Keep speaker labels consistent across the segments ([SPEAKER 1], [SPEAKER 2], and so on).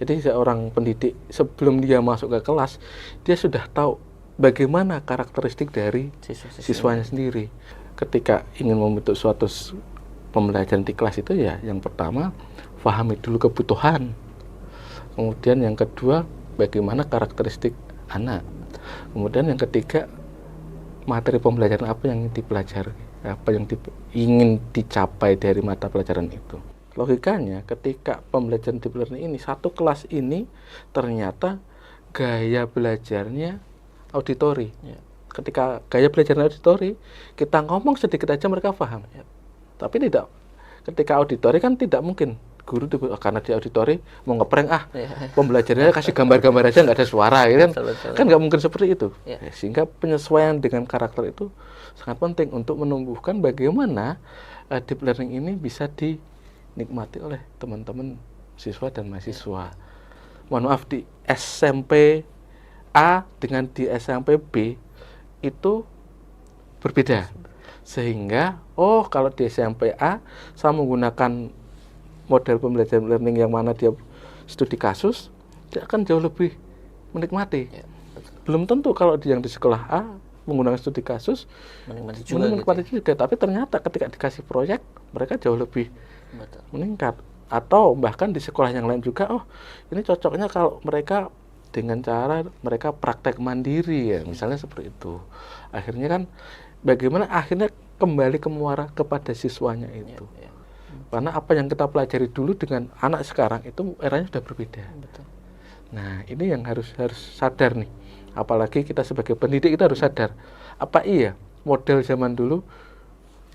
[SPEAKER 1] Jadi seorang pendidik sebelum dia masuk ke kelas, dia sudah tahu bagaimana karakteristik dari siswanya sendiri. Ketika ingin membentuk suatu pembelajaran di kelas itu ya, yang pertama pahami dulu kebutuhan. Kemudian yang kedua, bagaimana karakteristik anak. Kemudian yang ketiga, materi pembelajaran apa yang dipelajari, apa yang ingin dicapai dari mata pelajaran itu. Logikanya ketika pembelajaran deep learning ini, satu kelas ini ternyata gaya belajarnya auditori. Ketika gaya belajar auditori, kita ngomong sedikit aja mereka paham. Tapi tidak, ketika auditori kan tidak mungkin guru itu karena di auditori mau ngeprank pembelajarannya kasih gambar-gambar aja nggak ada suara gitu kan. Kan nggak mungkin seperti itu. Sehingga penyesuaian dengan karakter itu sangat penting untuk menumbuhkan bagaimana deep learning ini bisa dinikmati oleh teman-teman siswa dan mahasiswa. Mohon maaf, di SMP A dengan di SMP B itu berbeda. Sehingga kalau di SMP A saya menggunakan model pembelajaran learning yang mana dia studi kasus, dia akan jauh lebih menikmati. Belum tentu kalau yang di sekolah A menggunakan studi kasus menikmati juga, tapi ternyata ketika dikasih proyek mereka jauh lebih meningkat. Atau bahkan di sekolah yang lain juga, ini cocoknya kalau mereka dengan cara mereka praktek mandiri ya, misalnya seperti itu. Akhirnya kan bagaimana akhirnya kembali ke muara kepada siswanya itu. Karena apa yang kita pelajari dulu dengan anak sekarang itu eranya sudah berbeda.
[SPEAKER 2] Betul.
[SPEAKER 1] Nah, ini yang harus sadar nih. Apalagi kita sebagai pendidik kita harus sadar. Apa iya model zaman dulu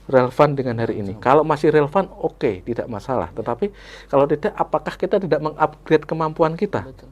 [SPEAKER 1] relevan dengan hari ini? Kalau masih relevan, oke, tidak masalah. Tetapi kalau tidak, apakah kita tidak mengupgrade kemampuan kita?
[SPEAKER 2] Betul.